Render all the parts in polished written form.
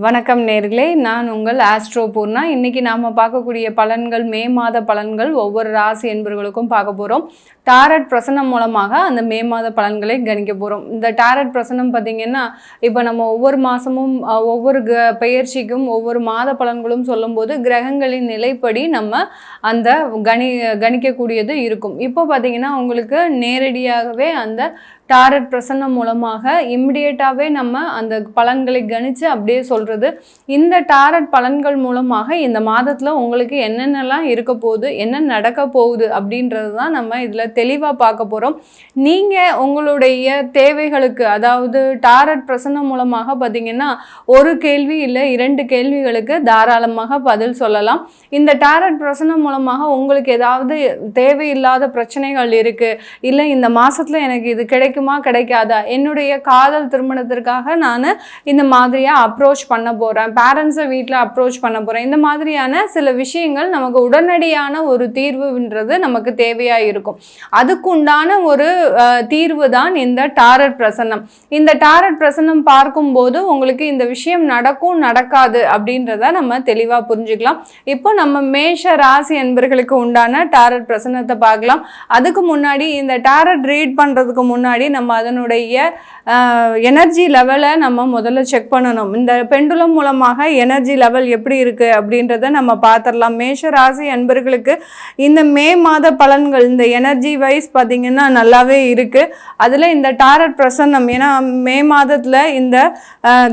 வணக்கம் நேர்களே, நான் உங்கள் ஆஸ்ட்ரோ பூர்ணா. இன்னைக்கு நாம பார்க்கக்கூடிய பலன்கள் மே மாத பலன்கள் ஒவ்வொரு ராசி என்பவர்களுக்கும் பார்க்க போகிறோம். டாரட் பிரசனம் மூலமாக அந்த மே மாத பலன்களை கணிக்க போகிறோம். இந்த டாரட் பிரசனம் பார்த்திங்கன்னா, இப்போ நம்ம ஒவ்வொரு மாதமும் ஒவ்வொரு பெயர்ச்சிக்கும் ஒவ்வொரு மாத பலன்களும் சொல்லும்போது கிரகங்களின் நிலைப்படி நம்ம அந்த கணிக்கக்கூடியது இருக்கும். இப்போ பார்த்திங்கன்னா உங்களுக்கு நேரடியாகவே அந்த டாரட் பிரசன்னம் மூலமாக இம்மிடியேட்டாகவே நம்ம அந்த பலன்களை கணித்து அப்படியே சொல்கிறது. இந்த டாரட் பலன்கள் மூலமாக இந்த மாதத்தில் உங்களுக்கு என்னென்னலாம் இருக்க போகுது, என்ன நடக்க போகுது அப்படின்றது தான் நம்ம இதில் தெளிவாக பார்க்க போகிறோம். நீங்கள் உங்களுடைய தேவைகளுக்கு, அதாவது டாரட் பிரசன்னம் மூலமாக பார்த்திங்கன்னா ஒரு கேள்வி இல்லை 2 கேள்விகளுக்கு தாராளமாக பதில் சொல்லலாம். இந்த டாரட் பிரசன்னம் மூலமாக உங்களுக்கு ஏதாவது தேவையில்லாத பிரச்சனைகள் இருக்குது, இல்லை இந்த மாதத்தில் எனக்கு இது கிடைக்காதா, என்னுடைய காதல் திருமணத்திற்காக நான் இந்த மாதிரியாக அப்ரோச் பண்ண போகிறேன், பேரண்ட்ஸை வீட்டில் அப்ரோச் பண்ண போகிறேன், இந்த மாதிரியான சில விஷயங்கள் நமக்கு உடனடியான ஒரு தீர்வுன்றது நமக்கு தேவையாக இருக்கும். அதுக்குண்டான ஒரு தீர்வு தான் இந்த டாரட் பிரசன்னம். இந்த டாரட் பிரசன்னம் பார்க்கும்போது உங்களுக்கு இந்த விஷயம் நடக்கும் நடக்காது அப்படின்றத நம்ம தெளிவாக புரிஞ்சுக்கலாம். இப்போ நம்ம மேஷ ராசி என்பர்களுக்கு உண்டான டாரட் பிரசன்னத்தை பார்க்கலாம். அதுக்கு முன்னாடி இந்த டாரட் ரீட் பண்ணுறதுக்கு முன்னாடி நம்ம அதனுடைய எனர்ஜி லெவலை நம்ம முதல்ல செக் பண்ணணும். இந்த பெண்டுலம் மூலமாக எனர்ஜி லெவல் எப்படி இருக்குது அப்படின்றத நம்ம பார்த்துடலாம். மேஷ ராசி அன்பர்களுக்கு இந்த மே மாத பலன்கள் இந்த எனர்ஜி வைஸ் பார்த்திங்கன்னா நல்லாவே இருக்குது. அதில் இந்த டாரட் பிரசன்னம், ஏன்னா மே மாதத்தில் இந்த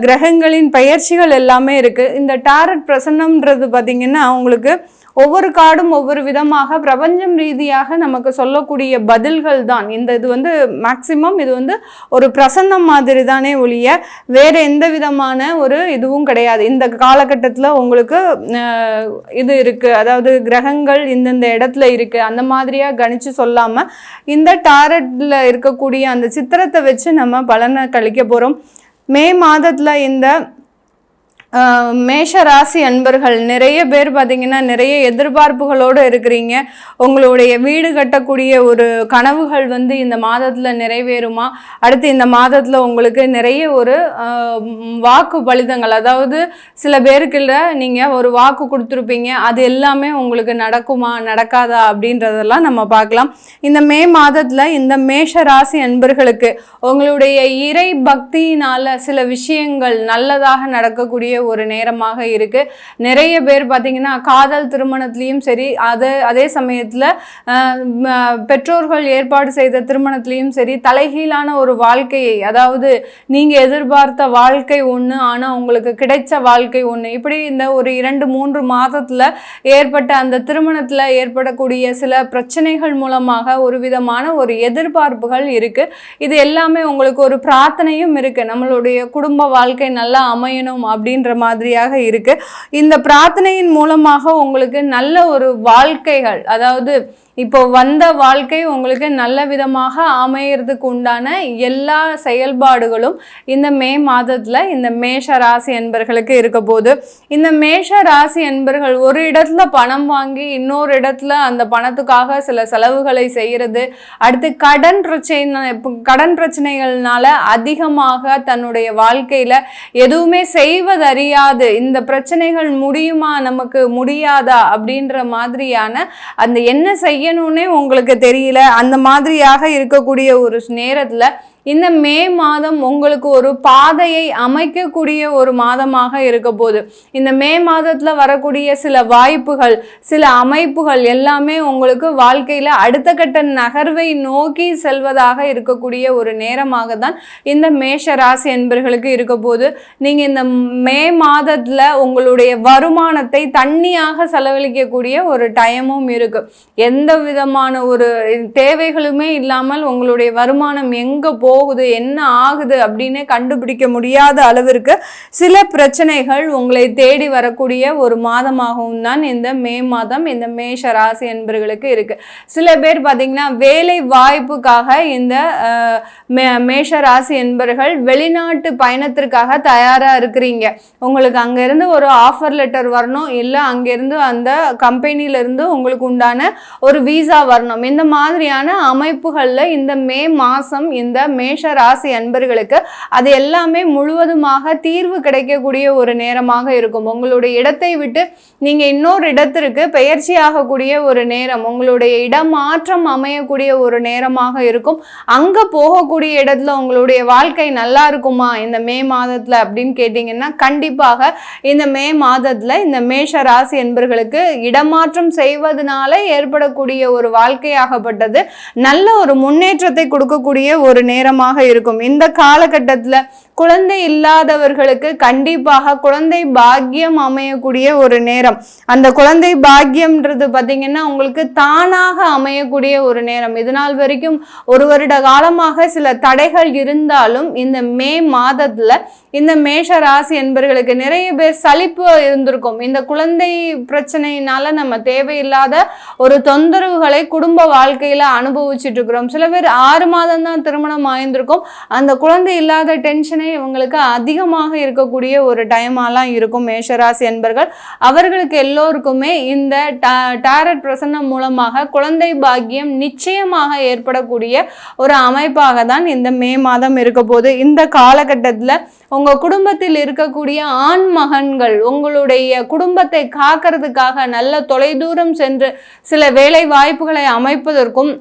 கிரகங்களின் பெயர்ச்சிகள் எல்லாமே இருக்குது. இந்த டாரட் பிரசன்னம்ன்றது பார்த்திங்கன்னா உங்களுக்கு ஒவ்வொரு கார்டும் ஒவ்வொரு விதமாக பிரபஞ்சம் ரீதியாக நமக்கு சொல்லக்கூடிய பதில்கள் தான். இது வந்து மேக்சிமம் இது வந்து ஒரு பிரசன்னம் மாதிரி தானே ஒழிய வேறு எந்த விதமான ஒரு இதுவும் கிடையாது. இந்த காலகட்டத்தில் உங்களுக்கு இது இருக்குது, அதாவது கிரகங்கள் இந்தந்த இடத்துல இருக்குது அந்த மாதிரியாக கணிச்சு சொல்லாமல் இந்த டாரட்டில் இருக்கக்கூடிய அந்த சித்திரத்தை வச்சு நம்ம பலனை கழிக்க போகிறோம். மே மாதத்தில் இந்த மேஷ ராசி அன்பர்கள் நிறைய பேர் பார்த்திங்கன்னா நிறைய எதிர்பார்ப்புகளோடு இருக்கிறீங்க. உங்களுடைய வீடு கட்டக்கூடிய ஒரு கனவுகள் வந்து இந்த மாதத்தில் நிறைவேறுமா, அடுத்து இந்த மாதத்தில் உங்களுக்கு நிறைய ஒரு வாக்கு பலிதங்கள், அதாவது சில பேருக்கு இல்லை நீங்கள் ஒரு வாக்கு கொடுத்துருப்பீங்க, அது எல்லாமே உங்களுக்கு நடக்குமா நடக்காதா அப்படின்றதெல்லாம் நம்ம பார்க்கலாம். இந்த மே மாதத்தில் இந்த மேஷ ராசி அன்பர்களுக்கு உங்களுடைய இறை பக்தியினால் சில விஷயங்கள் நல்லதாக நடக்கக்கூடிய ஒரு நேரமாக இருக்கு. நிறைய பேர் பார்த்தீங்கன்னா காதல் திருமணத்திலையும் சரி, அதே சமயத்தில் பெற்றோர்கள் ஏற்பாடு செய்த திருமணத்திலையும் சரி தலைகீழான ஒரு வாழ்க்கையை, அதாவது நீங்கள் எதிர்பார்த்த வாழ்க்கை ஒன்று ஆனால் உங்களுக்கு கிடைச்ச வாழ்க்கை ஒன்று, இப்படி இந்த ஒரு 2-3 மாதத்தில் ஏற்பட்ட அந்த திருமணத்தில் ஏற்படக்கூடிய சில பிரச்சனைகள் மூலமாக ஒரு விதமான ஒரு எதிர்பார்ப்புகள் இருக்குது. இது எல்லாமே உங்களுக்கு ஒரு பிரார்த்தனையும் இருக்குது, நம்மளுடைய குடும்ப வாழ்க்கை நல்லா அமையணும் அப்படின்ற மாதிரியாக இருக்கு. இந்த பிரார்த்தனையின் மூலமாக உங்களுக்கு நல்ல ஒரு வாழ்க்கைகள், அதாவது இப்போ வந்த வாழ்க்கை உங்களுக்கு நல்ல விதமாக அமையறதுக்கு உண்டான எல்லா செயல்பாடுகளும் இந்த மே மாதத்தில் இந்த மேஷ ராசி என்பர்களுக்கு இருக்க போது. இந்த மேஷ ராசி என்பர்கள் ஒரு இடத்துல பணம் வாங்கி இன்னொரு இடத்துல அந்த பணத்துக்காக சில செலவுகளை செய்கிறது, அடுத்து கடன் பிரச்சனைகள்னால அதிகமாக தன்னுடைய வாழ்க்கையில் எதுவுமே செய்வதறியாது, இந்த பிரச்சனைகள் முடியுமா நமக்கு முடியாதா அப்படின்ற மாதிரியான அந்த என்ன செய்யணும்னே உங்களுக்கு தெரியல, அந்த மாதிரியாக இருக்கக்கூடிய ஒரு நேரத்துல இந்த மே மாதம் உங்களுக்கு ஒரு பாதையை அமைக்கக்கூடிய ஒரு மாதமாக இருக்க போது. இந்த மே மாதத்துல வரக்கூடிய சில வாய்ப்புகள், சில அமைப்புகள் எல்லாமே உங்களுக்கு வாழ்க்கையில அடுத்த கட்ட நகர்வை நோக்கி செல்வதாக இருக்கக்கூடிய ஒரு நேரமாக தான் இந்த மேஷ ராசி என்பர்களுக்கு இருக்க போது. நீங்க இந்த மே மாதத்துல உங்களுடைய வருமானத்தை தண்ணியாக செலவழிக்கக்கூடிய ஒரு டைமும் இருக்கு. எந்த விதமான ஒரு தேவைகளுமே இல்லாமல் உங்களுடைய வருமானம் எங்க போகுது என்ன ஆகுது அப்படின்னு கண்டுபிடிக்க முடியாத அளவிற்கு சில பிரச்சனைகள் உங்களை தேடி வரக்கூடிய ஒரு மாதமாகவும் தான் இந்த மே மாதம் இந்த மேஷ ராசி என்பர்களுக்கு இருக்கு. சில பேர் பார்த்தீங்கன்னா வேலை வாய்ப்புக்காக இந்த மேஷ ராசி என்பர்கள் வெளிநாட்டு பயணத்திற்காக தயாரா இருக்கிறீங்க. உங்களுக்கு அங்கிருந்து ஒரு ஆஃபர் லெட்டர் வரணும், இல்லை அங்கிருந்து அந்த கம்பெனில இருந்து உங்களுக்கு உண்டான ஒரு வீசா வரணும். இந்த மாதிரியான அமைப்புகள்ல இந்த மே மாசம் இந்த மேஷ ராசி அன்பர்களுக்கு அது எல்லாமே முழுவதுமாக தீர்வு கிடைக்கக்கூடிய ஒரு நேரமாக இருக்கும். உங்களுடைய இடத்தை விட்டு நீங்க இன்னொரு இடத்திற்கு பெயர்ச்சி ஆகக்கூடிய ஒரு நேரம், உங்களுடைய இடமாற்றம் அமையக்கூடிய ஒரு நேரமாக இருக்கும். அங்க போகக்கூடிய இடத்துல உங்களுடைய வாழ்க்கை நல்லா இருக்குமா இந்த மே மாதத்துல அப்படின்னு கேட்டீங்கன்னா, கண்டிப்பாக இந்த மே மாதத்துல இந்த மேஷ ராசி என்பர்களுக்கு இடமாற்றம் செய்வதனால ஏற்படக்கூடிய ஒரு வாழ்க்கையாகப்பட்டது நல்ல ஒரு முன்னேற்றத்தை கொடுக்கக்கூடிய ஒரு நேரமாக இருக்கும். இந்த காலகட்டத்துல குழந்தை இல்லாதவர்களுக்கு கண்டிப்பாக குழந்தை பாக்கியம் அமையக்கூடிய ஒரு நேரம். அந்த குழந்தை பாக்கியம்ன்றது பார்த்தீங்கன்னா உங்களுக்கு தானாக அமையக்கூடிய ஒரு நேரம். இதனால் வரைக்கும் ஒரு வருட காலமாக சில தடைகள் இருந்தாலும் இந்த மே மாதத்துல இந்த மேஷ ராசி என்பவர்களுக்கு நிறைய பேர் சலிப்பு இருந்திருக்கும். இந்த குழந்தை பிரச்சனையினால நம்ம தேவையில்லாத ஒரு தொந்தரவுகளை குடும்ப வாழ்க்கையில அனுபவிச்சுட்டு இருக்கிறோம். சில பேர் 6 மாதம் தான் திருமணம் ஆயிருந்திருக்கும். அந்த குழந்தை இல்லாத டென்ஷனை இவங்களுக்கு அதிகமாக இருக்கக்கூடிய ஒரு டைமாலாம் இருக்கும். மேஷராசி என்பர்கள் அவர்களுக்கு எல்லோருக்குமே இந்த டாரட் பிரசன்னம் மூலமாக குழந்தை பாக்கியம் நிச்சயமாக ஏற்படக்கூடிய ஒரு அமைப்பாக தான் இந்த மே மாதம் இருக்க போது. இந்த காலகட்டத்தில் உங்க குடும்பத்தில் இருக்கக்கூடிய ஆண் மகன்கள் உங்களுடைய குடும்பத்தை காக்கிறதுக்காக நல்ல தொலைதூரம் சென்று சில வேலை வாய்ப்புகளை அமைப்பதற்கும்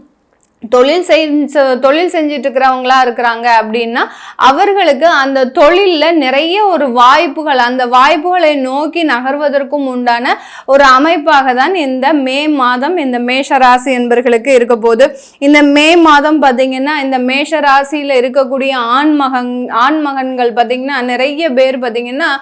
தொழில் செஞ்சுட்டு இருக்கிறவங்களா இருக்கிறாங்க அப்படின்னா அவர்களுக்கு அந்த தொழில்ல நிறைய ஒரு வாய்ப்புகள், அந்த வாய்ப்புகளை நோக்கி நகர்வதற்கும் உண்டான ஒரு அமைப்பாக தான் இந்த மே மாதம் இந்த மேஷ ராசி என்பர்களுக்கு இருக்க போது. இந்த மே மாதம் பார்த்தீங்கன்னா இந்த மேஷ ராசியில இருக்கக்கூடிய ஆண்மகன்கள் பார்த்தீங்கன்னா நிறைய பேர் பார்த்தீங்கன்னா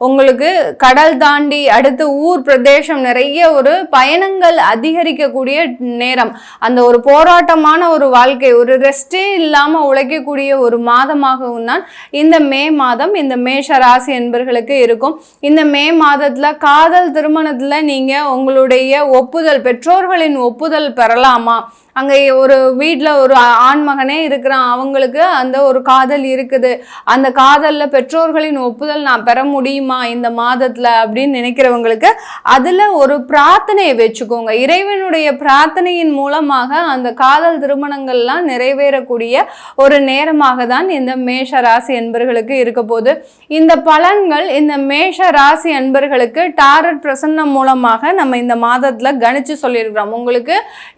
உங்களுக்கு கடல் தாண்டி அடுத்து ஊர் பிரதேசம் நிறைய ஒரு பயணங்கள் அதிகரிக்கக்கூடிய நேரம். அந்த ஒரு போராட்டமான ஒரு வாழ்க்கை, ஒரு ரெஸ்டே இல்லாம உழைக்கக்கூடிய ஒரு மாதமாகவும் தான் இந்த மே மாதம் இந்த மேஷ ராசி என்பர்களுக்கு இருக்கும். இந்த மே மாதத்துல காதல் திருமணத்துல நீங்க உங்களுடைய ஒப்புதல், பெற்றோர்களின் ஒப்புதல் பெறலாமா? அங்கே ஒரு வீட்டில் ஒரு ஆண்மகனே இருக்கிறான், அவங்களுக்கு அந்த ஒரு காதல் இருக்குது, அந்த காதலில் பெற்றோர்களின் ஒப்புதல் நான் பெற முடியுமா இந்த மாதத்தில் அப்படின்னு நினைக்கிறவங்களுக்கு அதில் ஒரு பிரார்த்தனையை வச்சுக்கோங்க. இறைவனுடைய பிரார்த்தனையின் மூலமாக அந்த காதல் திருமணங்கள்லாம் நிறைவேறக்கூடிய ஒரு நேரமாக தான் இந்த மேஷ ராசி அன்பர்களுக்கு இருக்க போது. இந்த பலன்கள் இந்த மேஷ ராசி அன்பர்களுக்கு டாரட் பிரசன்னம் மூலமாக நம்ம இந்த மாதத்தில் கணிச்சு சொல்லியிருக்கிறோம். உங்களுக்கு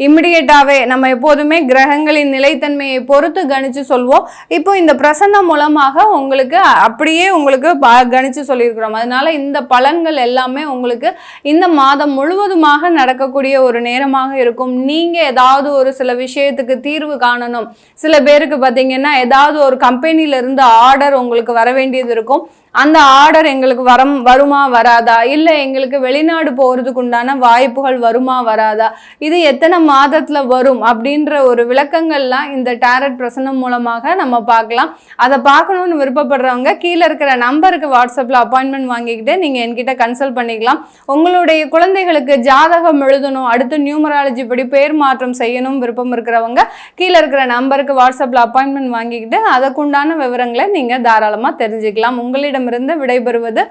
இமிடியேட்டாவே நம்ம எப்போதுமே கிரகங்களின் நிலைத்தன்மையை பொறுத்து கணிச்சு சொல்வோம். இப்போ இந்த பிரசன்னம் மூலமாக உங்களுக்கு அப்படியே உங்களுக்கு கணிச்சு சொல்லியிருக்கிறோம். அதனால இந்த பலன்கள் எல்லாமே உங்களுக்கு இந்த மாதம் முழுவதுமாக நடக்கக்கூடிய ஒரு நேரமாக இருக்கும். நீங்க ஏதாவது ஒரு சில விஷயத்துக்கு தீர்வு காணணும். சில பேருக்கு பார்த்தீங்கன்னா ஏதாவது ஒரு கம்பெனில இருந்து ஆர்டர் உங்களுக்கு வர வேண்டியது இருக்கும். அந்த ஆர்டர் எங்களுக்கு வருமா வராதா, இல்லை எங்களுக்கு வெளிநாடு போகிறதுக்கு உண்டான வாய்ப்புகள் வருமா வராதா, இது எத்தனை மாதத்துல வரும் அப்படின்ற ஒரு விளக்கங்கள்லாம் இந்த டாரட் பிரசன்னம் மூலமாக நம்ம பார்க்கலாம். அதை பார்க்கணும்னு விருப்பப்படுறவங்க கீழே இருக்கிற நம்பருக்கு வாட்ஸ்அப்பில் அப்பாயின்மெண்ட் வாங்கிக்கிட்டு நீங்கள் என்கிட்ட கன்சல்ட் பண்ணிக்கலாம். உங்களுடைய குழந்தைகளுக்கு ஜாதகம் எழுதணும், அடுத்து நியூமராலஜி படி பேர் மாற்றம் செய்யணும் விருப்பம் இருக்கிறவங்க கீழே இருக்கிற நம்பருக்கு வாட்ஸ்அப்பில் அப்பாயின்மெண்ட் வாங்கிக்கிட்டு அதற்குண்டான விவரங்களை நீங்கள் தாராளமாக தெரிஞ்சுக்கலாம். உங்களிடமிருந்து விடைபெறுவது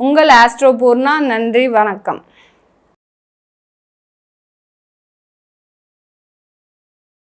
உங்கள் ஆஸ்ட்ரோ பூர்ணா. நன்றி, வணக்கம்.